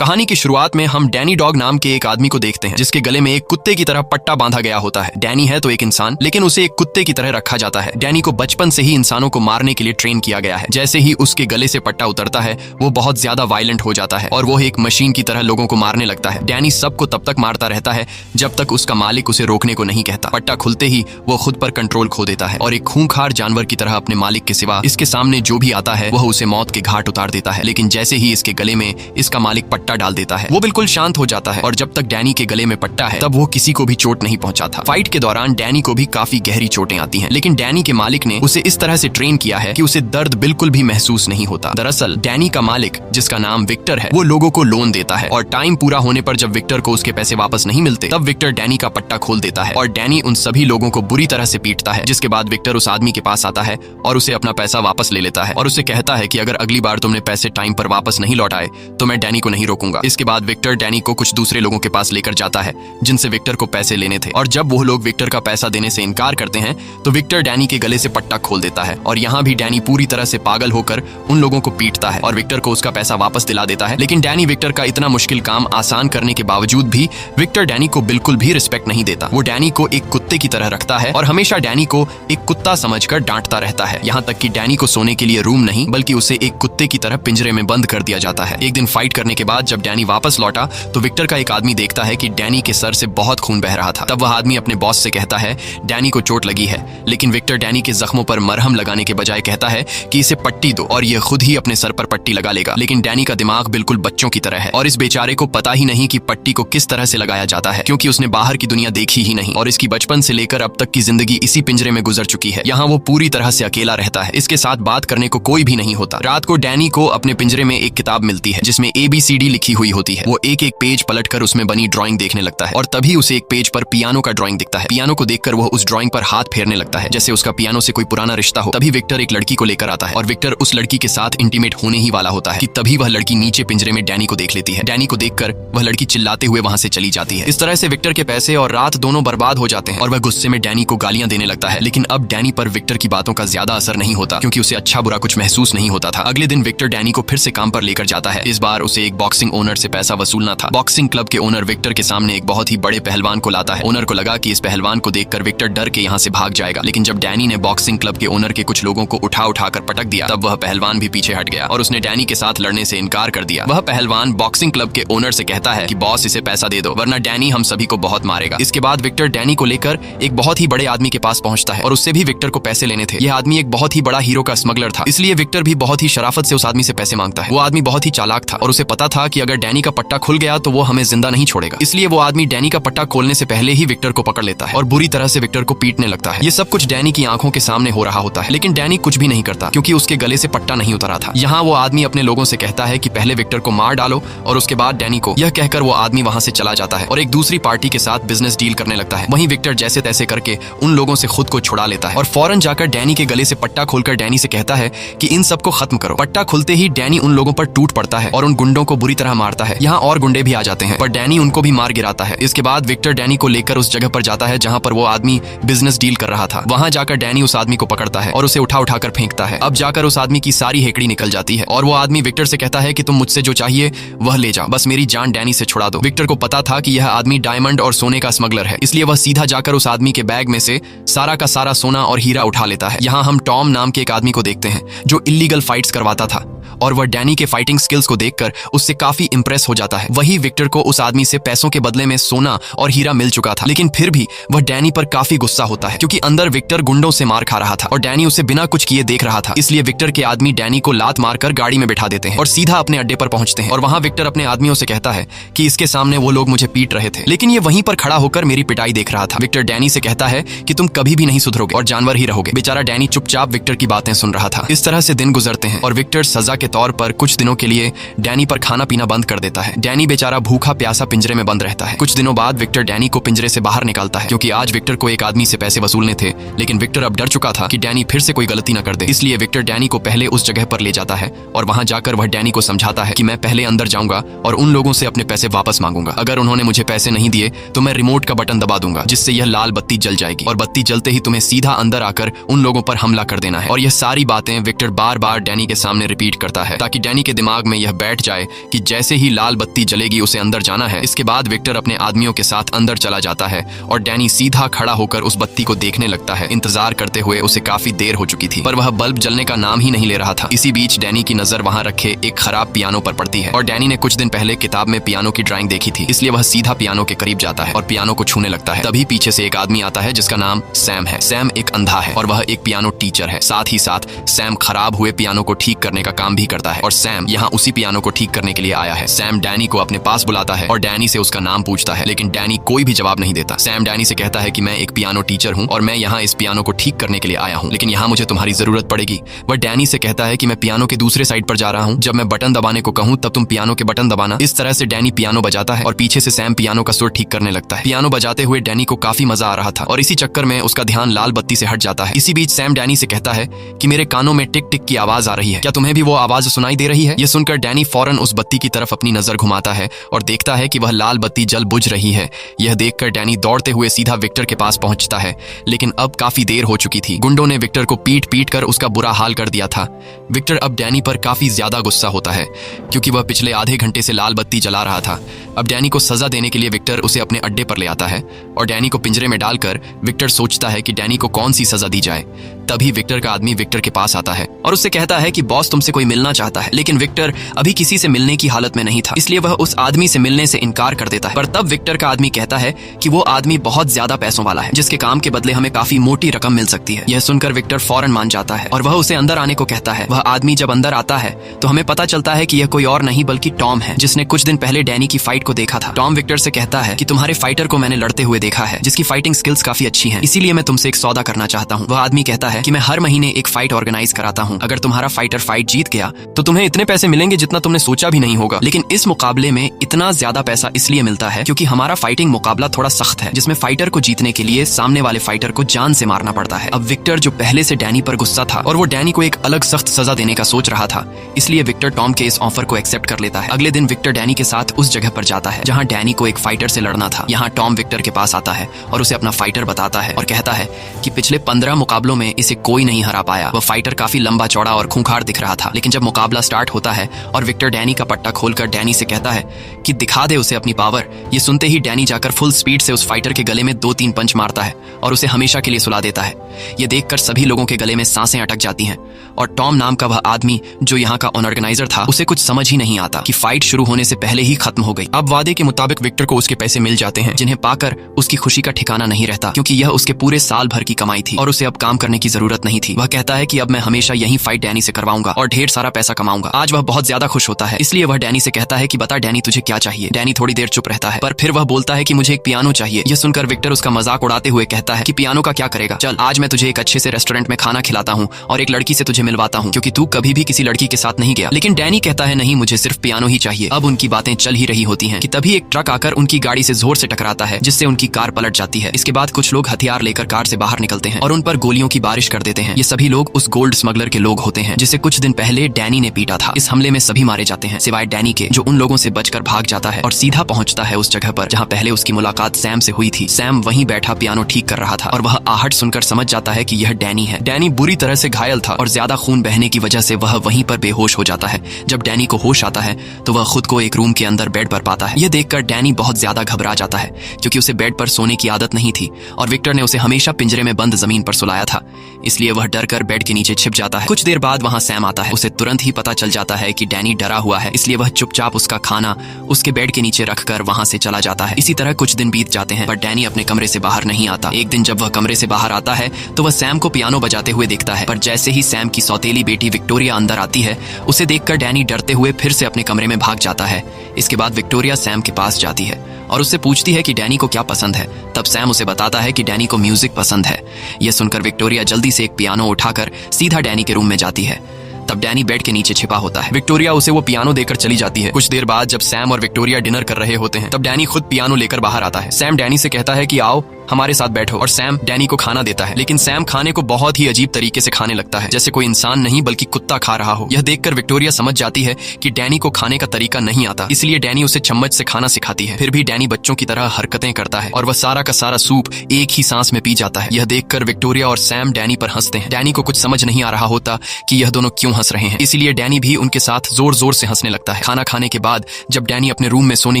कहानी की शुरुआत में हम डैनी डॉग नाम के एक आदमी को देखते हैं जिसके गले में एक कुत्ते की तरह पट्टा बांधा गया होता है। डैनी है तो एक इंसान, लेकिन उसे एक कुत्ते की तरह रखा जाता है। डैनी को बचपन से ही इंसानों को मारने के लिए ट्रेन किया गया है। जैसे ही उसके गले से पट्टा उतरता है वो बहुत ज्यादा वायलेंट हो जाता है और वो एक मशीन की तरह लोगों को मारने लगता है। डैनी सबको तब तक मारता रहता है जब तक उसका मालिक उसे रोकने को नहीं कहता। पट्टा खुलते ही वो खुद पर कंट्रोल खो देता है और एक खूंखार जानवर की तरह अपने मालिक के सिवा इसके सामने जो भी आता है वह उसे मौत के घाट उतार देता है। लेकिन जैसे ही इसके गले में इसका मालिक पट्टा डाल देता है वो बिल्कुल शांत हो जाता है और जब तक डैनी के गले में पट्टा है तब वो किसी को भी चोट नहीं पहुंचाता। फाइट के दौरान डैनी को भी काफी गहरी चोटें आती हैं, लेकिन डैनी के मालिक ने उसे इस तरह से ट्रेन किया है कि उसे दर्द बिल्कुल भी महसूस नहीं होता। दरअसल डैनी का मालिक, जिसका नाम विक्टर है, वो लोगों को लोन देता है और टाइम पूरा होने पर जब विक्टर को उसके पैसे वापस नहीं मिलते तब विक्टर डैनी का पट्टा खोल देता है और डैनी उन सभी लोगों को बुरी तरह से पीटता है। जिसके बाद विक्टर उस आदमी के पास आता है और उसे अपना पैसा वापस ले लेता है और उसे कहता है कि अगर अगली बार तुमने पैसे टाइम पर वापस नहीं लौटाए तो मैं डैनी को नहीं रोकूंगा। इसके बाद विक्टर डैनी को कुछ दूसरे लोगों के पास लेकर जाता है जिनसे विक्टर को पैसे लेने थे और जब वो लोग विक्टर का पैसा देने से इनकार करते हैं तो विक्टर डैनी के गले से पट्टा खोल देता है और यहाँ भी डैनी पूरी तरह से पागल होकर उन लोगों को पीटता है और विक्टर को उसका पैसा वापस दिला देता है। लेकिन डैनी विक्टर का इतना मुश्किल काम आसान करने के बावजूद भी विक्टर डैनी को बिल्कुल भी रिस्पेक्ट नहीं देता। वो डैनी को एक कुत्ते की तरह रखता है और हमेशा डैनी को एक कुत्ता समझकर डांटता रहता है। यहाँ तक कि डैनी को सोने के लिए रूम नहीं बल्कि उसे एक कुत्ते की तरह पिंजरे में बंद कर दिया जाता है। एक दिन फाइट करने के बाद जब डैनी वापस लौटा तो विक्टर का एक आदमी देखता है कि डैनी के सर से बहुत खून बह रहा था। तब वह आदमी अपने बॉस से कहता है डैनी को चोट लगी है, लेकिन विक्टर डैनी के जख्मों पर मरहम लगाने के बजाय कहता है कि इसे पट्टी दो और ये खुद ही अपने सर पर पट्टी लगा लेगा। लेकिन डैनी का दिमाग बिल्कुल बच्चों की तरह है और इस बेचारे को पता ही नहीं कि पट्टी को किस तरह से लगाया जाता है, क्योंकि उसने बाहर की दुनिया देखी ही नहीं और इसकी बचपन से लेकर अब तक की जिंदगी इसी पिंजरे में गुजर चुकी है। यहाँ वो पूरी तरह से अकेला रहता है, इसके साथ बात करने को कोई भी नहीं होता। रात को डैनी को अपने पिंजरे में एक किताब मिलती है जिसमें ABCD लिखी हुई होती है। वो एक एक पेज पलटकर उसमें बनी ड्राइंग देखने लगता है और तभी उसे एक पेज पर पियानो का ड्राइंग दिखता है। पियानो को देखकर वह उस ड्राइंग पर हाथ फेरने लगता है जैसे उसका पियानो से कोई पुराना रिश्ता हो। तभी विक्टर एक लड़की को लेकर आता है और विक्टर उस लड़की के साथ इंटीमेट होने ही वाला होता है कि तभी वह लड़की नीचे पिंजरे में डैनी को देख लेती है। डैनी को देखकर वह लड़की चिल्लाते हुए वहां से चली जाती है। इस तरह से विक्टर के पैसे और रात दोनों बर्बाद हो जाते हैं और वह गुस्से में डैनी को गालियां देने लगता है। लेकिन अब डैनी पर विक्टर की बातों का ज्यादा असर नहीं होता क्योंकि उसे अच्छा बुरा कुछ महसूस नहीं होता था। अगले दिन विक्टर डैनी को फिर से काम पर लेकर जाता है। इस बार उसे एक बॉक्सिंग ओनर से पैसा वसूलना था। बॉक्सिंग क्लब के ओनर विक्टर के सामने एक बहुत ही बड़े पहलवान को लाता है। ओनर को लगा कि इस पहलवान को देखकर विक्टर डर के यहाँ से भाग जाएगा, लेकिन जब डैनी ने बॉक्सिंग क्लब के ओनर के कुछ लोगों को उठाकर पटक दिया तब वह पहलवान भी पीछे हट गया और उसने डैनी के साथ लड़ने से इनकार कर दिया। वह पहलवान बॉक्सिंग क्लब के ओनर से कहता है कि बॉस इसे पैसा दे दो वरना डैनी हम सभी को बहुत मारेगा। इसके बाद विक्टर डैनी को लेकर एक बहुत ही बड़े आदमी के पास पहुंचता है और उससे भी विक्टर को पैसे लेने थे। यह आदमी एक बहुत ही बड़ा हीरो का स्मगलर था, इसलिए विक्टर भी बहुत ही शराफत से उस आदमी से पैसे मांगता है। वो आदमी बहुत ही चालाक था और उसे पता था कि अगर डैनी का पट्टा खुल गया तो वो हमें जिंदा नहीं छोड़ेगा, इसलिए वो आदमी डैनी का पट्टा खोलने से पहले ही विक्टर को पकड़ लेता है और बुरी तरह से विक्टर को पीटने लगता है। ये सब कुछ डैनी की आंखों के सामने हो रहा होता है, लेकिन डैनी कुछ भी नहीं करता क्योंकि उसके गले से पट्टा नहीं उतरा था। यहाँ वो आदमी अपने लोगों से कहता है कि पहले विक्टर को मार डालो और उसके बाद डैनी को। यह कहकर वो आदमी वहां से चला जाता है और एक दूसरी पार्टी के साथ बिजनेस डील करने लगता है। वहीं विक्टर जैसे तैसे करके उन लोगों से खुद को छुड़ा लेता है और फौरन जाकर डैनी के गले से पट्टा खोलकर डैनी से कहता है कि इन सबको खत्म करो। पट्टा खुलते ही डैनी उन लोगों पर टूट पड़ता है और उन गुंडों को बुरी तरह मारता है। यहाँ और गुंडे भी आ जाते हैं पर डैनी उनको भी मार गिराता है। इसके बाद विक्टर डैनी को लेकर उस जगह पर जाता है जहाँ पर वो आदमी बिजनेस डील कर रहा था। वहां जाकर डैनी उस आदमी को पकड़ता है और उसे उठाकर फेंकता है। अब जाकर उस आदमी की सारी हेकड़ी निकल जाती है और वो आदमी विक्टर से कहता है कि तुम मुझसे जो चाहिए वह ले जाओ, बस मेरी जान डैनी से छुड़ा दो। विक्टर को पता था कि यह आदमी डायमंड और सोने का स्मगलर है, इसलिए वह सीधा जाकर उस आदमी के बैग में से सारा का सारा सोना और हीरा उठा लेता है। यहाँ हम टॉम नाम के एक आदमी को देखते हैं जो इल्लीगल फाइट्स करवाता था और वह डैनी के फाइटिंग स्किल्स को देखकर उससे काफी इंप्रेस हो जाता है। वही विक्टर को उस आदमी से पैसों के बदले में सोना और हीरा मिल चुका था, लेकिन फिर भी वह डैनी पर काफी गुस्सा होता है क्योंकि अंदर विक्टर गुंडों से मार खा रहा था और डैनी उसे बिना कुछ किए देख रहा था। इसलिए विक्टर के आदमी डैनी को लात मारकर गाड़ी में बिठा देते हैं और सीधा अपने अड्डे पर पहुंचते हैं और वहां विक्टर अपने आदमियों से कहता है कि इसके सामने वो लोग मुझे पीट रहे थे, लेकिन ये वहीं पर खड़ा होकर मेरी पिटाई देख रहा था। विक्टर डैनी से कहता है कि तुम कभी भी नहीं सुधरोगे और जानवर ही रहोगे। बेचारा डैनी चुपचाप विक्टर की बातें सुन रहा था। इस तरह से दिन गुजरते हैं और विक्टर सजा के तौर पर कुछ दिनों के लिए डैनी पर खाना पीना बंद कर देता है। डैनी बेचारा भूखा प्यासा पिंजरे में बंद रहता है। कुछ दिनों बाद विक्टर डैनी को पिंजरे से बाहर निकालता है क्योंकि आज विक्टर को एक आदमी से पैसे वसूलने थे, लेकिन विक्टर अब डर चुका था कि डैनी फिर से कोई गलती न कर दे। इसलिए विक्टर डैनी को पहले उस जगह पर ले जाता है और वहां जाकर वह डैनी को समझाता है कि मैं पहले अंदर जाऊंगा और उन लोगों से अपने पैसे वापस मांगूंगा। अगर उन्होंने मुझे पैसे नहीं दिए तो मैं रिमोट का बटन दबा दूंगा जिससे यह लाल बत्ती जल जाएगी और बत्ती जलते ही तुम्हें सीधा अंदर आकर उन लोगों पर हमला कर देना है। और यह सारी बातें विक्टर बार बार डैनी के सामने रिपीट करता है ताकि डैनी के दिमाग में यह बैठ जाए कि जैसे ही लाल बत्ती जलेगी उसे अंदर जाना है। इसके बाद विक्टर अपने आदमियों के साथ अंदर चला जाता है और डैनी सीधा खड़ा होकर उस बत्ती को देखने लगता है। इंतजार करते हुए उसे काफी देर हो चुकी थी, पर वह बल्ब जलने का नाम ही नहीं ले रहा था। इसी बीच डैनी की नजर वहां रखे एक खराब पियानो पर पड़ती है और डैनी ने कुछ दिन पहले किताब में पियानो की ड्राइंग देखी थी, इसलिए वह सीधा पियानो के करीब जाता है और पियानो को छूने लगता है। तभी पीछे से एक आदमी आता है जिसका नाम सैम है। सैम एक अंधा है और वह एक पियानो टीचर है। साथ ही साथ सैम खराब हुए पियानो को ठीक करने का काम भी करता है और सैम यहाँ उसी पियानो को ठीक करने के लिए आया है। सैम डैनी को अपने पास बुलाता है और डैनी से उसका नाम पूछता है, लेकिन डैनी कोई भी जवाब नहीं देता। सैम डैनी से कहता है कि मैं एक पियानो टीचर हूँ और मैं यहाँ इस पियानो को ठीक करने के लिए आया हूँ, लेकिन यहाँ मुझे तुम्हारी जरूरत पड़ेगी। वह डैनी से कहता है कि मैं पियानो के दूसरे साइड पर जा रहा हूँ, जब मैं बटन दबाने को कहूँ तब तुम पियानो के बटन दबाना। इस तरह से डैनी पियानो बजाता है और पीछे से सैम पियानो का सुर ठीक करने लगता है। पियानो बजाते हुए डैनी को काफी मजा आ रहा था और इसी चक्कर में उसका ध्यान लाल बत्ती से हट जाता है। इसी बीच सैम डैनी से कहता है कि मेरे कानों में टिक टिक की आवाज आ रही है, क्या तुम्हें भी वो आवाज सुनाई दे रही है? ये सुनकर डैनी फौरन उस बत्ती की तरफ अपनी नजर घुमाता है और देखता है कि वह लाल बत्ती जल बुझ रही है। यह देखकर डैनी दौड़ते हुए सीधा विक्टर के पास पहुंचता है, लेकिन अब काफी देर हो चुकी थी। गुंडों ने विक्टर को पीट पीट कर उसका बुरा हाल कर दिया था। विक्टर अब डैनी पर काफी ज्यादा गुस्सा होता है क्योंकि वह पिछले आधे घंटे से लाल बत्ती जला रहा था। अब डैनी को सजा देने के लिए विक्टर उसे अपने अड्डे पर ले आता है और डैनी को पिंजरे में डालकर विक्टर सोचता है कि डैनी को कौन सी सजा दी जाए। तभी विक्टर का आदमी विक्टर के पास आता है और उससे कहता है कि बॉस तुमसे कोई मिलना चाहता है, लेकिन विक्टर अभी किसी से मिलने की हालत में नहीं था, इसलिए वह उस आदमी से मिलने से इनकार कर देता है। पर तब विक्टर का आदमी कहता है कि वो आदमी बहुत ज्यादा पैसों वाला है, जिसके काम के बदले हमें काफी मोटी रकम मिल सकती है। यह सुनकर विक्टर फौरन मान जाता है और वह उसे अंदर आने को कहता है। वह आदमी जब अंदर आता है तो हमें पता चलता है कि यह कोई और नहीं बल्कि टॉम है, जिसने कुछ दिन पहले डैनी की फाइट को देखा था। टॉम विक्टर से कहता है कि तुम्हारे फाइटर को मैंने लड़ते हुए देखा है, जिसकी फाइटिंग स्किल्स काफी अच्छी हैं, इसीलिए मैं तुमसे एक सौदा करना चाहता हूँ। वह आदमी कहता है कि मैं हर महीने एक फाइट ऑर्गेनाइज कराता हूँ, अगर तुम्हारा फाइटर फाइट जीत गया तो तुम्हें इतने पैसे मिलेंगे जितना तुमने सोचा भी नहीं होगा, लेकिन इस मुकाबले में इतना ज्यादा पैसा इसलिए मिलता है क्योंकि हमारा फाइटिंग मुकाबला थोड़ा सख्त है, जिसमें फाइटर को जीतने के लिए सामने वाले फाइटर को जान से मारना पड़ता है। अब विक्टर जो पहले से डैनी पर गुस्सा था और वो डैनी को एक अलग सख्त सजा देने का सोच रहा था, इसलिए विक्टर टॉम के इस ऑफर को एक्सेप्ट कर लेता है। अगले दिन विक्टर डैनी के साथ उस जगह पर जाता है जहाँ डैनी को एक फाइटर से लड़ना था। यहाँ टॉम विक्टर के पास आता है और उसे अपना फाइटर बताता है और कहता है कि पिछले 15 मुकाबलों में इसे कोई नहीं हरा पाया। वह फाइटर काफी लंबा चौड़ा और खूंखार दिख रहा था, लेकिन जब मुकाबला स्टार्ट होता है और विक्टर डैनी का पट्टा खोलकर डैनी से कहता है कि दिखा दे उसे अपनी पावर, ये सुनते ही डैनी जाकर फुल स्पीड से उस फाइटर के गले में 2-3 पंच मारता है और उसे हमेशा के लिए सुला देता है। ये देखकर सभी लोगों के गले में सांसें अटक जाती हैं और टॉम नाम का वह आदमी जो यहाँ का ऑर्गेनाइजर था, उसे कुछ समझ ही नहीं आता कि फाइट शुरू होने से पहले ही खत्म हो गई। अब वादे के मुताबिक विक्टर को उसके पैसे मिल जाते हैं, जिन्हें पाकर उसकी खुशी का ठिकाना नहीं रहता क्योंकि यह उसके पूरे साल भर की कमाई थी और उसे अब काम करने की जरूरत नहीं थी। वह कहता है कि अब मैं हमेशा यही फाइट डैनी से करवाऊंगा और ढेर सारा पैसा कमाऊंगा। आज वह बहुत ज्यादा खुश होता है, इसलिए वह डैनी से कहता है कि बता डैनी तुझे क्या चाहिए। डैनी थोड़ी देर चुप रहता है, पर फिर वह बोलता है कि मुझे एक पियानो चाहिए। यह सुनकर विक्टर उसका मजाक उड़ाते हुए कहता है कि पियानो का क्या करेगा, चल आज मैं तुझे एक अच्छे से रेस्टोरेंट में खाना खिलाता हूँ और एक लड़की से तुझे मिलवाता हूँ क्योंकि तू कभी भी किसी लड़की के साथ नहीं गया। लेकिन डैनी कहता है नहीं, मुझे सिर्फ पियानो ही चाहिए। अब उनकी बातें चल ही रही होती हैं कि तभी एक ट्रक आकर उनकी गाड़ी से जोर से टकराता है, जिससे उनकी कार पलट जाती है। इसके बाद कुछ लोग हथियार लेकर कार से बाहर निकलते हैं और उन पर गोलियों की बारिश कर देते हैं। ये सभी लोग उस गोल्ड स्मगलर के लोग होते हैं जिसे कुछ दिन पहले डैनी ने पीटा था। इस हमले में सभी मारे जाते हैं सिवाय डैनी के, जो उन लोगों से बचकर भाग जाता है और सीधा पहुंचता है उस जगह पर जहां पहले उसकी मुलाकात सैम से हुई थी। सैम वहीं बैठा पियानो ठीक कर रहा था और वह आहट सुनकर समझ जाता है कि यह डैनी है। डैनी बुरी तरह से घायल था और ज्यादा खून बहने की वजह से वह वहीं पर बेहोश हो जाता है। जब डैनी को होश आता है तो वह खुद को एक रूम के अंदर बेड पर पाता है। यह देखकर डैनी बहुत ज्यादा घबरा जाता है क्योंकि उसे बेड पर सोने की आदत नहीं थी और विक्टर ने उसे हमेशा पिंजरे में बंद जमीन पर सुलाया था, इसलिए वह डर कर बेड के नीचे छिप जाता है। कुछ देर बाद वहां सैम आता है। उसे तुरंत ही पता चल जाता है कि डैनी डरा हुआ है, इसलिए वह चुपचाप उसका खाना उसके बेड के नीचे रखकर वहां से चला जाता है। इसी तरह कुछ दिन बीत जाते हैं पर डैनी अपने कमरे से बाहर नहीं आता। एक दिन जब वह कमरे से बाहर आता है तो वह सैम को पियानो बजाते हुए देखता है, पर जैसे ही सैम की सौतेली बेटी विक्टोरिया अंदर आती है, उसे देखकर डैनी डरते हुए फिर से अपने कमरे में भाग जाता है। इसके बाद विक्टोरिया सैम के पास जाती है और उससे पूछती है कि डैनी को क्या पसंद है। तब सैम उसे बताता है कि डैनी को म्यूजिक पसंद है। यह सुनकर विक्टोरिया जल्दी से एक पियानो उठाकर सीधा डैनी के रूम में जाती है। तब डैनी बेड के नीचे छिपा होता है। विक्टोरिया उसे वो पियानो देकर चली जाती है। कुछ देर बाद जब सैम और विक्टोरिया डिनर कर रहे होते हैं तब डैनी खुद पियानो लेकर बाहर आता है। सैम डैनी से कहता है कि आओ हमारे साथ बैठो। और सैम डैनी को खाना देता है, लेकिन सैम खाने को बहुत ही अजीब तरीके से खाने लगता है, जैसे कोई इंसान नहीं बल्कि कुत्ता खा रहा हो। यह देखकर विक्टोरिया समझ जाती है कि डैनी को खाने का तरीका नहीं आता, इसलिए डैनी उसे चम्मच से खाना सिखाती है। फिर भी डैनी बच्चों की तरह हरकतें करता है और वह सारा का सारा सूप एक ही सांस में पी जाता है। यह देखकर विक्टोरिया और सैम डैनी पर हंसते हैं। डैनी को कुछ समझ नहीं आ रहा होता कि यह दोनों क्यों हंस रहे हैं, इसलिए डैनी भी उनके साथ जोर जोर से हंसने लगता है। खाना खाने के बाद जब डैनी अपने रूम में सोने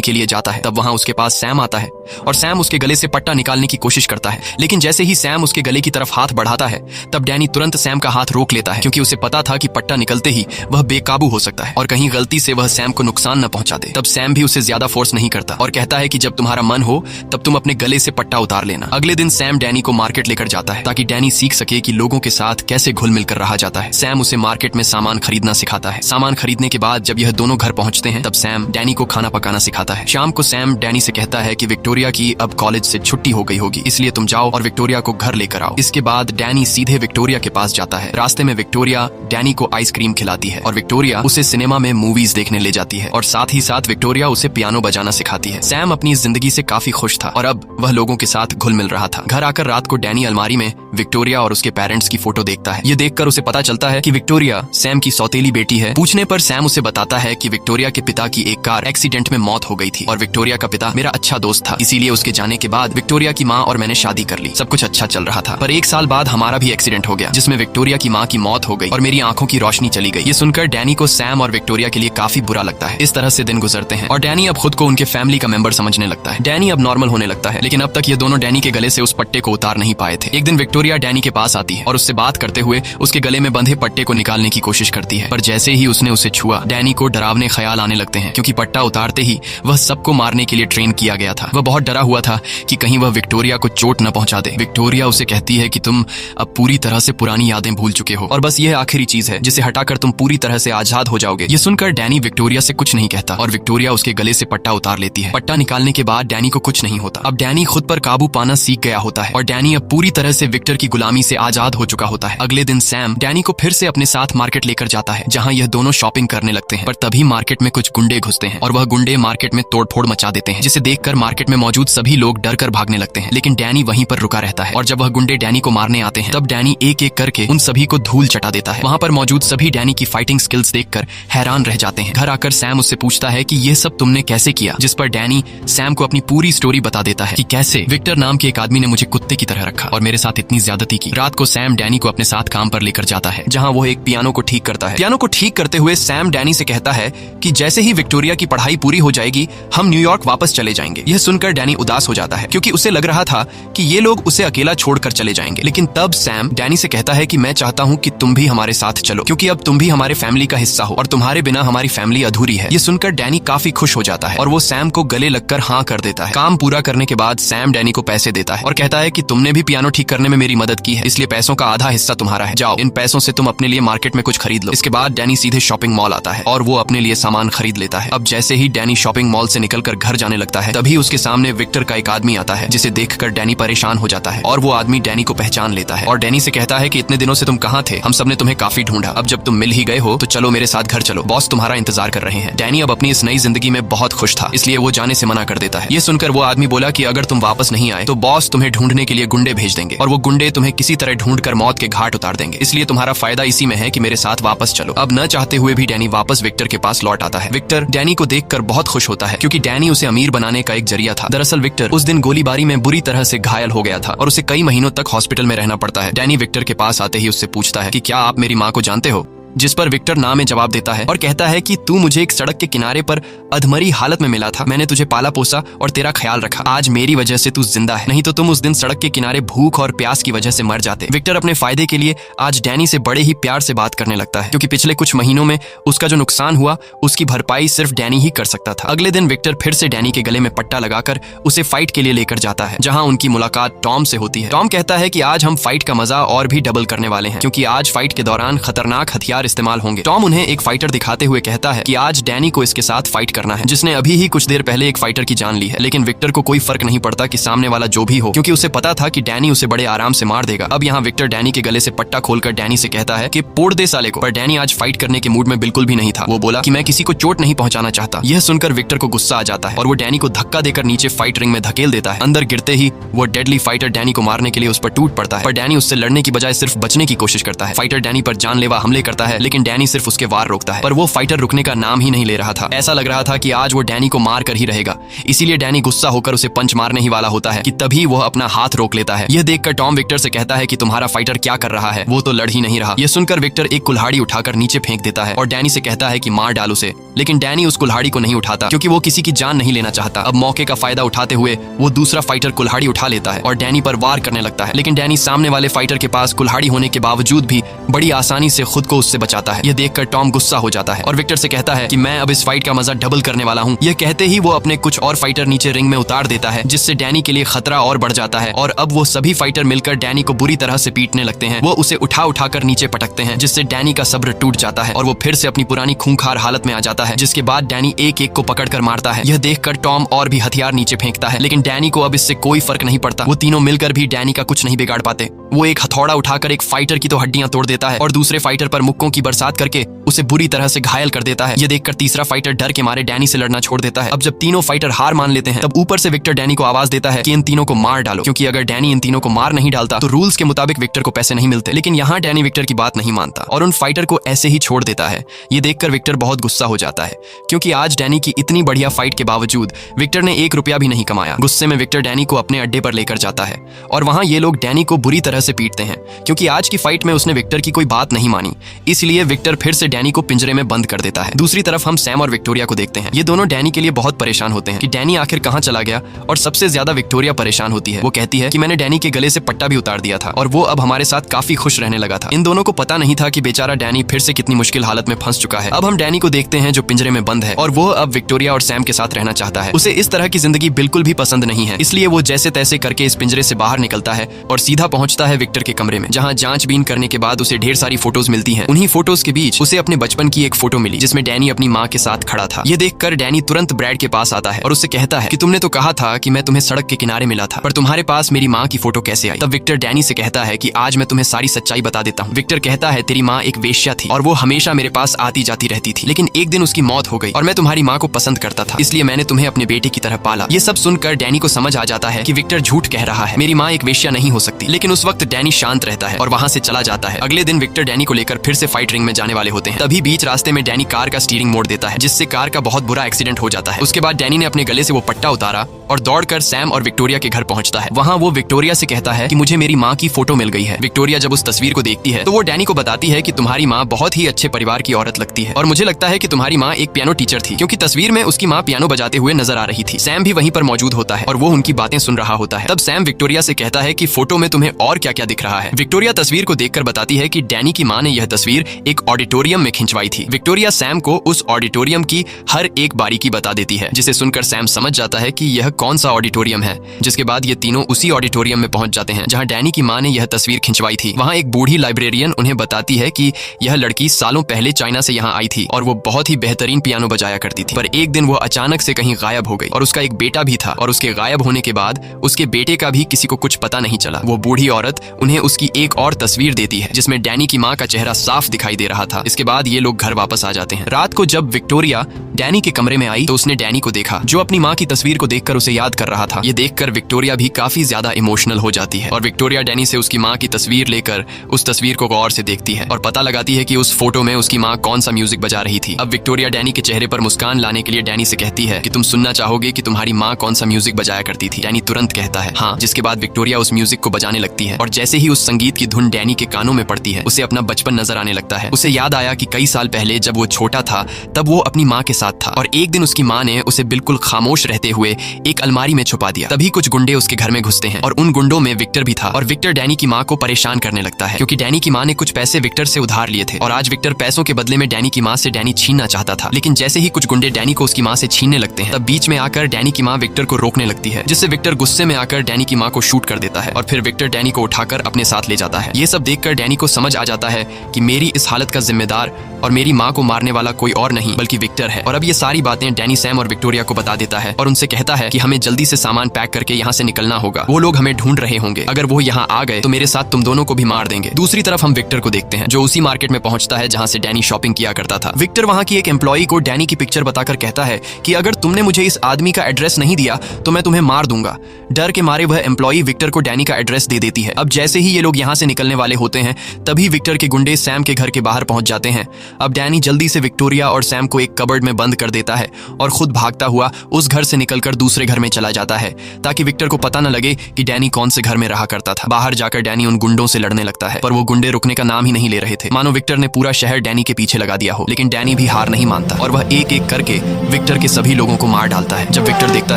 के लिए जाता है, तब वहां उसके पास सैम आता है और सैम उसके गले से पट्टा निकालने की कोशिश करता है। लेकिन जैसे ही सैम उसके गले की तरफ हाथ बढ़ाता है, तब डैनी तुरंत सैम का हाथ रोक लेता है, क्योंकि उसे पता था कि पट्टा निकलते ही वह बेकाबू हो सकता है और कहीं गलती से वह सैम को नुकसान न पहुंचा दे। तब सैम भी उसे ज्यादा फोर्स नहीं करता और कहता है कि जब तुम्हारा मन हो तब तुम अपने गले से पट्टा उतार लेना। अगले दिन सैम डैनी को मार्केट लेकर जाता है, ताकि डैनी सीख सके कि लोगों के साथ कैसे घुल मिलकर रहा जाता है। सैम उसे मार्केट में सामान खरीदना सिखाता है। सामान खरीदने के बाद जब यह दोनों घर पहुंचते हैं, तब सैम डैनी को खाना पकाना सिखाता है। शाम को सैम डैनी से कहता है कि विक्टोरिया की अब कॉलेज से छुट्टी हो गई होगी, इसलिए तुम जाओ और विक्टोरिया को घर लेकर आओ। इसके बाद डैनी सीधे विक्टोरिया के पास जाता है। रास्ते में विक्टोरिया डैनी को आइसक्रीम खिलाती है और विक्टोरिया उसे सिनेमा में मूवीज देखने ले जाती है और साथ ही साथ विक्टोरिया उसे पियानो बजाना सिखाती है। सैम अपनी जिंदगी से काफी खुश था और अब वह लोगों के साथ घुल मिल रहा था। घर आकर रात को डैनी अलमारी में विक्टोरिया और उसके पेरेंट्स की फोटो देखता है। ये देखकर उसे पता चलता है कि विक्टोरिया सैम की सौतेली बेटी है। पूछने पर सैम उसे बताता है कि विक्टोरिया के पिता की एक कार एक्सीडेंट में मौत हो गई थी और विक्टोरिया का पिता मेरा अच्छा दोस्त था, इसीलिए उसके जाने के बाद विक्टोरिया की माँ और मैंने शादी कर ली। सब कुछ अच्छा चल रहा था, पर 1 साल बाद हमारा भी एक्सीडेंट हो गया, जिसमें विक्टोरिया की माँ की मौत हो गई और मेरी आंखों की रोशनी चली गई। ये सुनकर डैनी को सैम और विक्टोरिया के लिए काफी बुरा लगता है। इस तरह से दिन गुजरते हैं और डैनी अब खुद को उनके फैमिली का मेंबर समझने लगता है। डैनी अब नॉर्मल होने लगता है, लेकिन अब तक ये दोनों डैनी के गले से उस पट्टे को उतार नहीं पाए थे। एक दिन विक्टोरिया डैनी के पास आती है और उससे बात करते हुए उसके गले में बंधे पट्टे को निकालने की कोशिश करती है, पर जैसे ही उसने उसे छुआ, डैनी को डरावने ख्याल आने लगते हैं, क्योंकि पट्टा उतारते ही वह सबको मारने के लिए ट्रेन किया गया था। वह बहुत डरा हुआ था कि कहीं वह विक्टोरिया को चोट न पहुंचा दे। विक्टोरिया उसे कहती है कि तुम अब पूरी तरह से पुरानी यादें भूल चुके हो और बस यह आखिरी चीज है जिसे हटाकर तुम पूरी तरह से आजाद हो जाओगे। ये सुनकर डैनी विक्टोरिया से कुछ नहीं कहता और विक्टोरिया उसके गले से पट्टा उतार लेती है। पट्टा निकालने के बाद डैनी को कुछ नहीं होता। अब डैनी खुद पर काबू पाना सीख गया होता है और डैनी अब पूरी तरह से विक्टर की गुलामी से आजाद हो चुका होता है। अगले दिन सैम डैनी को फिर से अपने साथ मार्केट लेकर जाता है, जहाँ यह दोनों शॉपिंग करने लगते हैं। पर तभी मार्केट में कुछ गुंडे घुसते हैं और वह गुंडे मार्केट में तोड़फोड़ मचा देते हैं, जिसे देखकर मार्केट में मौजूद सभी लोग डर कर भागने लगते हैं। लेकिन डैनी वहीं पर रुका रहता है और जब वह गुंडे डैनी को मारने आते हैं, तब डैनी एक एक करके उन सभी को धूल चटा देता है। वहाँ पर मौजूद सभी डैनी की फाइटिंग स्किल्स देखकर हैरान रह जाते हैं। घर आकर सैम उससे पूछता है कि यह सब तुमने कैसे किया, जिस पर डैनी सैम को अपनी पूरी स्टोरी बता देता है कि कैसे विक्टर नाम के एक आदमी ने मुझे कुत्ते की तरह रखा और मेरे साथ इतनी ज्यादती की। रात को सैम डैनी को अपने साथ काम पर लेकर जाता है, जहाँ वो एक पियानो को ठीक करता है। पियानो को ठीक करते हुए सैम डैनी से कहता है कि जैसे ही विक्टोरिया की पढ़ाई पूरी हो जाएगी, हम न्यूयॉर्क वापस चले जाएंगे। यह सुनकर डैनी उदास हो जाता है, क्योंकि उसे लग रहा था कि ये लोग उसे अकेला छोड़कर चले जाएंगे। लेकिन तब सैम डैनी से कहता है कि मैं चाहता हूँ कि तुम भी हमारे साथ चलो, क्योंकि अब तुम भी हमारे फैमिली का हिस्सा हो और तुम्हारे बिना हमारी फैमिली अधूरी है। ये सुनकर डैनी काफी खुश हो जाता है और वो सैम को गले लगकर हाँ कर देता है। काम पूरा करने के बाद सैम डैनी को पैसे देता है और कहता है कि तुमने भी पियानो ठीक करने में मेरी मदद की है, इसलिए पैसों का आधा हिस्सा तुम्हारा है। जाओ, इन पैसों से तुम अपने लिए मार्केट में कुछ खरीद लो। इसके बाद डैनी सीधे शॉपिंग मॉल आता है और वो अपने लिए सामान खरीद लेता है। अब जैसे ही डैनी शॉपिंग मॉल से निकलकर घर जाने लगता है, तभी उसके सामने विक्टर का एक आदमी आता है, जिसे देखकर डैनी परेशान हो जाता है और वो आदमी डैनी को पहचान लेता है और डैनी से कहता है कि इतने दिनों से तुम कहाँ थे, हम सबने तुम्हें काफी ढूंढा। अब जब तुम मिल ही गए हो तो चलो मेरे साथ घर चलो, बॉस तुम्हारा इंतजार कर रहे हैं। डैनी अब अपनी इस नई जिंदगी में बहुत खुश था, इसलिए वो जाने से मना कर देता है। ये सुनकर वो आदमी बोला कि अगर तुम वापस नहीं आए तो बॉस तुम्हें ढूंढने के लिए गुंडे भेज देंगे और वो गुंडे तुम्हें किसी तरह ढूंढकर मौत के घाट उतार देंगे, इसलिए तुम्हारा फायदा इसी में है कि मेरे साथ वापस चलो। अब न चाहते हुए भी डैनी वापस विक्टर के पास लौट आता है। विक्टर डैनी को देखकर बहुत खुश होता है, क्योंकि डैनी उसे अमीर बनाने का एक जरिया था। दरअसल विक्टर उस दिन गोलीबारी में बुरी तरह से घायल हो गया था और उसे कई महीनों तक हॉस्पिटल में रहना पड़ता है। डैनी विक्टर के पास आते ही उससे पूछता है कि क्या आप मेरी माँ को जानते हो, जिस पर विक्टर ना में जवाब देता है और कहता है कि तू मुझे एक सड़क के किनारे पर अधमरी हालत में मिला था, मैंने तुझे पाला पोसा और तेरा ख्याल रखा। आज मेरी वजह से तू जिंदा है, नहीं तो तुम उस दिन सड़क के किनारे भूख और प्यास की वजह से मर जाते। विक्टर अपने फायदे के लिए आज डैनी से बड़े ही प्यार से बात करने लगता है, क्योंकि पिछले कुछ महीनों में उसका जो नुकसान हुआ उसकी भरपाई सिर्फ डैनी ही कर सकता था। अगले दिन विक्टर फिर से डैनी के गले में पट्टा लगाकर उसे फाइट के लिए लेकर जाता है, जहाँ उनकी मुलाकात टॉम से होती है। टॉम कहता है कि आज हम फाइट का मजा और भी डबल करने वाले हैं, क्योंकि आज फाइट के दौरान खतरनाक हथियार हथियार इस्तेमाल होंगे। टॉम उन्हें एक फाइटर दिखाते हुए कहता है कि आज डैनी को इसके साथ फाइट करना है, जिसने अभी ही कुछ देर पहले एक फाइटर की जान ली है। लेकिन विक्टर को कोई फर्क नहीं पड़ता कि सामने वाला जो भी हो, क्योंकि उसे पता था कि डैनी उसे बड़े आराम से मार देगा। अब यहाँ विक्टर डैनी के गले से पट्टा खोलकर डैनी से कहता है कि पोड़ दे साले को, पर डैनी आज फाइट करने के मूड में बिल्कुल भी नहीं था। वो बोला कि मैं किसी को चोट नहीं पहुंचाना चाहता। यह सुनकर विक्टर को गुस्सा आ जाता है और वो डैनी को धक्का देकर नीचे फाइट रिंग में धकेल देता है। अंदर गिरते ही वो डेडली फाइटर डैनी को मारने के लिए उस पर टूट पड़ता है, पर डैनी उससे लड़ने की बजाय सिर्फ बचने की कोशिश करता है। फाइटर डैनी पर जानलेवा हमले करता है, लेकिन डैनी सिर्फ उसके वार रोकता है, पर वो फाइटर रुकने का नाम ही नहीं ले रहा था। ऐसा लग रहा था कि आज वो डैनी को मार कर ही रहेगा। इसीलिए डैनी गुस्सा होकर उसे पंच मारने ही वाला होता है कि तभी वह अपना हाथ रोक लेता है। यह देखकर टॉम विक्टर से कहता है कि तुम्हारा फाइटर क्या कर रहा है, वो तो लड़ ही नहीं रहा। यह सुनकर विक्टर एक कुल्हाड़ी उठाकर नीचे फेंक देता है और डैनी से कहता है कि मार डाल उसे, लेकिन डैनी उस कुल्हाड़ी को नहीं उठाता क्योंकि वो किसी की जान नहीं लेना चाहता। अब मौके का फायदा उठाते हुए वो दूसरा फाइटर कुल्हाड़ी उठा लेता है और डैनी पर वार करने लगता है, लेकिन डैनी सामने वाले फाइटर के पास कुल्हाड़ी होने के बावजूद भी बड़ी आसानी से खुद को उससे बचाता है। यह देखकर टॉम गुस्सा हो जाता है और विक्टर से कहता है कि मैं अब इस फाइट का मजा डबल करने वाला हूँ। यह कहते ही वो अपने कुछ और फाइटर नीचे रिंग में उतार देता है, जिससे डैनी के लिए खतरा और बढ़ जाता है और अब वो सभी फाइटर मिलकर डैनी को बुरी तरह से पीटने लगते हैं। वो उसे उठा उठाकर नीचे पटकते हैं, जिससे डैनी का सब्र टूट जाता है और वो फिर से अपनी पुरानी खूंखार हालत में आ जाता है, जिसके बाद डैनी एक एक को पकड़कर मारता है। यह देखकर टॉम और भी हथियार नीचे फेंकता है, लेकिन डैनी को अब इससे कोई फर्क नहीं पड़ता। वो तीनों मिलकर भी डैनी का कुछ नहीं बिगाड़ पाते। वो एक हथौड़ा उठाकर एक फाइटर की तो हड्डियां तोड़ देता है और दूसरे फाइटर पर मुक्कों की बरसात करके उसे बुरी तरह से घायल कर देता है। यह देखकर तीसरा फाइटर डर के मारे डैनी से लड़ना छोड़ देता है। अब जब तीनों फाइटर हार मान लेते हैं, तब ऊपर से विक्टर डैनी को आवाज देता है कि इन तीनों को मार डालो, क्योंकि अगर डैनी इन तीनों को मार नहीं डालता तो रूल्स के मुताबिक विक्टर को पैसे नहीं मिलते। लेकिन यहाँ डैनी विक्टर की बात नहीं मानता और उन फाइटर को ऐसे ही छोड़ देता है। ये देखकर विक्टर बहुत गुस्सा हो जाता है, क्योंकि आज डैनी की इतनी बढ़िया फाइट के बावजूद विक्टर ने 1 रुपया भी नहीं कमाया। गुस्से में विक्टर डैनी को अपने अड्डे पर लेकर जाता है और वहां ये लोग डैनी को बुरी तरह से पीटते हैं, क्योंकि आज की फाइट में उसने विक्टर की कोई बात नहीं मानी। इसलिए विक्टर फिर से डैनी को पिंजरे में बंद कर देता है। दूसरी तरफ हम सैम और विक्टोरिया को देखते हैं। ये दोनों डैनी के लिए बहुत परेशान होते हैं कि डैनी आखिर कहां चला गया, और सबसे ज्यादा विक्टोरिया परेशान होती है। वो कहती है कि मैंने डैनी के गले से पट्टा भी उतार दिया था और वो अब हमारे साथ काफी खुश रहने लगा था। इन दोनों को पता नहीं था कि बेचारा डैनी फिर से कितनी मुश्किल हालत में फंस चुका है। अब हम डैनी को देखते हैं जो पिंजरे में बंद है और वो अब विक्टोरिया और सैम के साथ रहना चाहता है। उसे इस तरह की जिंदगी बिल्कुल भी पसंद नहीं है, इसलिए वो जैसे तैसे करके इस पिंजरे से बाहर निकलता है और सीधा पहुंचता है विक्टर के कमरे में, जहां जांचबीन करने के बाद उसे ढेर सारी फोटोज मिलती हैं। उन्हीं फोटोज के बीच उसे अपने बचपन की एक फोटो मिली, जिसमें डैनी अपनी माँ के साथ खड़ा था। ये देखकर डैनी तुरंत ब्रैड के पास आता है और उससे कहता है कि तुमने तो कहा था कि मैं तुम्हें सड़क के किनारे मिला था, पर तुम्हारे पास मेरी माँ की फोटो कैसे आई? तब विक्टर डैनी से कहता है कि आज मैं तुम्हें सारी सच्चाई बता देता हूँ। विक्टर कहता है तेरी माँ एक वेश्या थी और वो हमेशा मेरे पास आती जाती रहती थी, लेकिन एक दिन उसकी मौत हो गई और मैं तुम्हारी माँ को पसंद करता था, इसलिए मैंने तुम्हें अपने बेटे की तरह पाला। ये सब सुनकर डैनी को समझ आ जाता है कि विक्टर झूठ कह रहा है, मेरी माँ एक वेश्या नहीं हो सकती। लेकिन उस वक्त डैनी शांत रहता है और वहां से चला जाता है। अगले दिन विक्टर डैनी को लेकर फिर से फाइट रिंग में जाने वाले होते हैं। तभी बीच रास्ते में डैनी कार का स्टीयरिंग मोड़ देता है, जिससे कार का बहुत बुरा एक्सीडेंट हो जाता है। उसके बाद डैनी ने अपने गले से वो पट्टा उतारा और दौड़कर सैम और विक्टोरिया के घर पहुंचता है। वहां वो विक्टोरिया से कहता है कि मुझे मेरी माँ की फोटो मिल गई है। विक्टोरिया जब उस तस्वीर को देखती है तो वो डैनी को बताती है कि तुम्हारी माँ बहुत ही अच्छे परिवार की औरत लगती है और मुझे लगता है कि तुम्हारी माँ एक पियानो टीचर थी, क्योंकि तस्वीर में उसकी माँ पियानो बजाते हुए नजर आ रही थी। सैम भी वहीं पर मौजूद होता है और वो उनकी बातें सुन रहा होता है। तब सैम विक्टोरिया से कहता है कि फोटो में तुम्हें और क्या क्या दिख रहा है। विक्टोरिया तस्वीर को देखकर बताती है कि डैनी की माँ ने यह तस्वीर एक ऑडिटोरियम में खिंचवाई थी। विक्टोरिया सैम को उस ऑडिटोरियम की हर एक बारीकी बता देती है, जिसे सुनकर सैम समझ जाता है कि यह कौन सा ऑडिटोरियम है। जिसके बाद ये तीनों उसी ऑडिटोरियम में पहुंच जाते हैं जहां डैनी की माँ ने यह तस्वीर खिंचवाई थी। वहां एक बूढ़ी लाइब्रेरियन उन्हें बताती है कि यह लड़की सालों पहले चाइना से यहाँ आई थी और वो बहुत ही बेहतरीन पियानो बजाया करती थी, पर एक दिन वो अचानक से कहीं गायब हो गई और उसका एक बेटा भी था और उसके गायब होने के बाद उसके बेटे का भी किसी को कुछ पता नहीं चला। वो बूढ़ी औरत उन्हें उसकी एक और तस्वीर देती है जिसमें डैनी की माँ का चेहरा साफ दिखाई दे रहा था। इसके बाद ये लोग घर वापस आ जाते हैं। रात को जब विक्टोरिया डैनी के कमरे में आई तो उसने डैनी को देखा, जो अपनी माँ की तस्वीर को देखकर उसे याद कर रहा था। ये देखकर विक्टोरिया भी काफी ज्यादा इमोशनल हो जाती है और विक्टोरिया डैनी से उसकी माँ की तस्वीर लेकर उस तस्वीर को गौर से देखती है और पता लगाती है कि उस फोटो में उसकी माँ कौन सा म्यूजिक बजा रही थी। अब विक्टोरिया डैनी के चेहरे पर मुस्कान लाने के लिए डैनी से कहती है कि तुम सुनना चाहोगे कि तुम्हारी माँ कौन सा म्यूजिक बजाया करती थी? डैनी तुरंत कहता है हाँ, जिसके बाद विक्टोरिया उस म्यूजिक को बजाने लगती है और जैसे ही उस संगीत की धुन डैनी के कानों में पड़ती है उसे अपना बचपन नजर आने लगता है। उसे याद आया कि कई साल पहले जब वो छोटा था तब वो अपनी माँ के साथ था और एक दिन उसकी माँ ने उसे बिल्कुल खामोश रहते हुए एक अलमारी में छुपा दिया। तभी कुछ गुंडे उसके घर में घुसते हैं और उन गुंडों में विक्टर भी था और विक्टर डैनी की माँ को परेशान करने लगता है, क्योंकि डैनी की माँ ने कुछ पैसे विक्टर से उधार लिए थे और आज विक्टर पैसों के बदले में डैनी की माँ से डैनी छीनना चाहता था। लेकिन जैसे ही कुछ गुंडे डैनी को उसकी माँ से छीनने लगते हैं तब बीच में आकर डैनी की माँ विक्टर को रोकने लगती है, जिससे विक्टर गुस्से में आकर डैनी की माँ को शूट कर देता है और फिर विक्टर डैनी को उठाकर अपने साथ ले जाता है। ये सब देखकर डैनी को समझ आ जाता है कि मेरी अपनी इस हालत का जिम्मेदार और मेरी माँ को मारने वाला कोई और नहीं बल्कि विक्टर है। और अब ये सारी बातें डैनी सैम और विक्टोरिया को बता देता है और उनसे कहता है कि हमें जल्दी से सामान पैक करके यहाँ से निकलना होगा। वो लोग हमें ढूंढ रहे होंगे, अगर वो यहाँ आ गए तो मेरे साथ तुम दोनों को भी मार देंगे। दूसरी तरफ हम विक्टर को देखते हैं जो उसी मार्केट में पहुंचता है जहाँ से डैनी शॉपिंग किया करता था। विक्टर वहाँ की एक एम्प्लॉई को डैनी की पिक्चर बताकर कहता है कि अगर तुमने मुझे इस आदमी का एड्रेस नहीं दिया तो मैं तुम्हें मार दूंगा। डर के मारे वह एम्प्लॉई विक्टर को डैनी का एड्रेस दे देती है। अब जैसे ही ये लोग यहाँ से निकलने वाले होते हैं तभी विक्टर के गुंडे सैम के घर के बाहर पहुंच जाते हैं। अब डैनी जल्दी से विक्टोरिया और सैम को एक कबर्ड में बंद कर देता है और खुद भागता हुआ उस घर से निकलकर दूसरे घर में चला जाता है ताकि विक्टर को पता न लगे कि डैनी कौन से घर में रहा करता था। बाहर जाकर डैनी उन गुंडों से लड़ने लगता है पर वो गुंडे रुकने का नाम ही नहीं ले रहे थे, मानो विक्टर ने पूरा शहर डैनी के पीछे लगा दिया हो। लेकिन डैनी भी हार नहीं मानता और वह एक एक करके विक्टर के सभी लोगों को मार डालता है। जब विक्टर देखता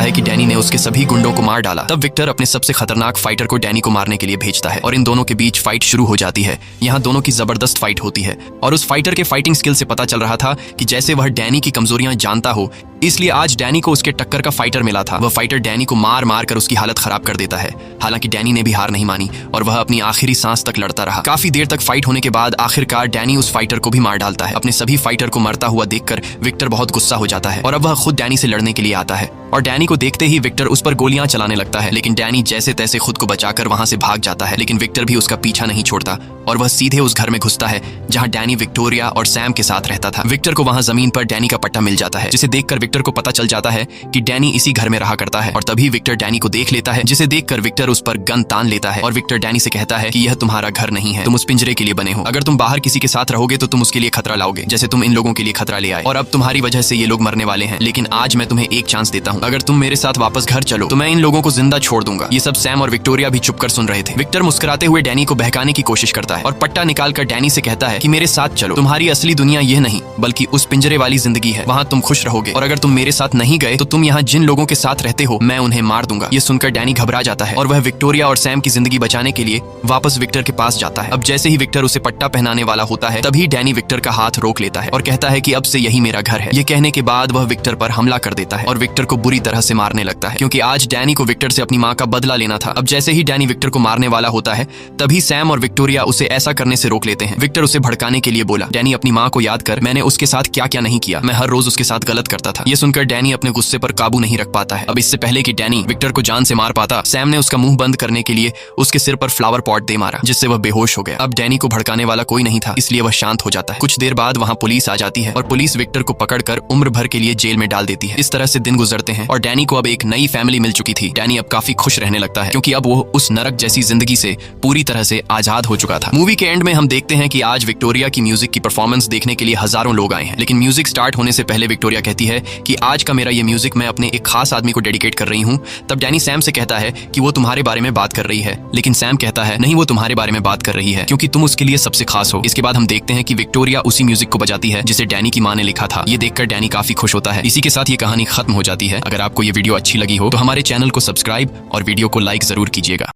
है कि डैनी ने उसके सभी गुंडों को मार डाला तब विक्टर अपने सबसे खतरनाक फाइटर को डैनी को मारने के लिए भेजता है और इन दोनों के बीच फाइट शुरू हो जाती है। यहाँ दोनों की जबरदस्त फाइट होती है और उस फाइटर के फाइटिंग स्किल से पता चल रहा था कि जैसे वह डैनी की कमजोरियां जानता हो, इसलिए आज डैनी को उसके टक्कर का फाइटर मिला था। वह फाइटर डैनी को मार मार कर उसकी हालत खराब कर देता है। हालांकि डैनी ने भी हार नहीं मानी और वह अपनी आखिरी सांस तक लड़ता रहा। काफी देर तक फाइट होने के बाद आखिरकार डैनी उस फाइटर को भी मार डालता है। अपने सभी फाइटर को मरता हुआ देखकर विक्टर बहुत गुस्सा हो जाता है और अब वह खुद डैनी से लड़ने के लिए आता है और डैनी को देखते ही विक्टर उस पर गोलियां चलाने लगता है। लेकिन डैनी जैसे तैसे खुद को बचाकर वहां से भाग जाता है। लेकिन विक्टर भी उसका पीछा नहीं छोड़ता और वह सीधे उस घर में घुसता है जहां डैनी विक्टोरिया और सैम के साथ रहता था। विक्टर को वहां जमीन पर डैनी का पट्टा मिल जाता है जिसे देखकर विक्टर को पता चल जाता है कि डैनी इसी घर में रहा करता है। और तभी विक्टर डैनी को देख लेता है जिसे देखकर विक्टर उस पर गन तान लेता है और विक्टर डैनी से कहता है कि यह तुम्हारा घर नहीं है, तुम उस पिंजरे के लिए बने हो। अगर तुम बाहर किसी के साथ रहोगे तो तुम उसके लिए खतरा लाओगे, जैसे तुम इन लोगों के लिए खतरा ले आए और अब तुम्हारी वजह से ये लोग मरने वाले हैं। लेकिन आज मैं तुम्हें एक चांस देता हूँ, अगर तुम मेरे साथ वापस घर चलो तो मैं इन लोगों को जिंदा छोड़ दूंगा। ये सब सैम और विक्टोरिया भी चुपकर सुन रहे थे। विक्टर मुस्कुराते हुए डैनी को बहकाने की कोशिश करता है और पट्टा निकालकर डैनी से कहता है कि मेरे साथ चलो, तुम्हारी असली दुनिया यह नहीं बल्कि उस पिंजरे वाली जिंदगी है, वहाँ तुम खुश रहोगे और अगर तुम मेरे साथ नहीं गए तो तुम यहाँ जिन लोगों के साथ रहते हो मैं उन्हें मार दूंगा। ये सुनकर डैनी घबरा जाता है और वह विक्टोरिया और सैम की जिंदगी बचाने के लिए वापस विक्टर के पास जाता है। अब जैसे ही विक्टर उसे पट्टा पहनाने वाला होता है तभी डैनी विक्टर का हाथ रोक लेता है और कहता है कि अब से यही मेरा घर है। ये कहने के बाद वह विक्टर पर हमला कर देता है और विक्टर को बुरी तरह से मारने लगता है क्योंकि आज डैनी को विक्टर से अपनी माँ का बदला लेना था। अब जैसे ही डैनी विक्टर को मारने वाला होता है तभी सैम और विक्टोरिया उसे ऐसा करने से रोक लेते हैं। विक्टर उसे भड़काने के लिए बोला, डैनी अपनी माँ को याद कर, मैंने उसके साथ क्या क्या नहीं किया, मैं हर रोज उसके साथ गलत करता था। ये सुनकर डैनी अपने गुस्से पर काबू नहीं रख पाता है। अब इससे पहले कि डैनी विक्टर को जान से मार पाता, सैम ने उसका मुंह बंद करने के लिए उसके सिर पर फ्लावर पॉट दे मारा जिससे वह बेहोश हो गया। अब डैनी को भड़काने वाला कोई नहीं था इसलिए वह शांत हो जाता है। कुछ देर बाद वहाँ पुलिस आ जाती है और पुलिस विक्टर को पकड़कर उम्र भर के लिए जेल में डाल देती है। इस तरह से दिन गुजरते हैं और डैनी को अब एक नई फैमिली मिल चुकी थी। डैनी अब काफी खुश रहने लगता है क्योंकि अब वो उस नरक जैसी जिंदगी से पूरी तरह से आजाद हो चुका था। मूवी के एंड में हम देखते हैं कि आज विक्टोरिया की म्यूजिक की परफॉर्मेंस देखने के लिए हजारों लोग आए हैं। लेकिन म्यूजिक स्टार्ट होने से पहले विक्टोरिया कहती है कि आज का मेरा ये म्यूजिक मैं अपने एक खास आदमी को डेडिकेट कर रही हूँ। तब डैनी सैम से कहता है कि वो तुम्हारे बारे में बात कर रही है, लेकिन सैम कहता है नहीं, वो तुम्हारे बारे में बात कर रही है क्योंकि तुम उसके लिए सबसे खास हो। इसके बाद हम देखते हैं कि विक्टोरिया उसी म्यूजिक को बजाती है जिसे डैनी की माँ ने लिखा था। ये देखकर डैनी काफी खुश होता है। इसी के साथ ये कहानी खत्म हो जाती है। अगर आपको ये वीडियो अच्छी लगी हो तो हमारे चैनल को सब्सक्राइब और वीडियो को लाइक जरूर कीजिएगा।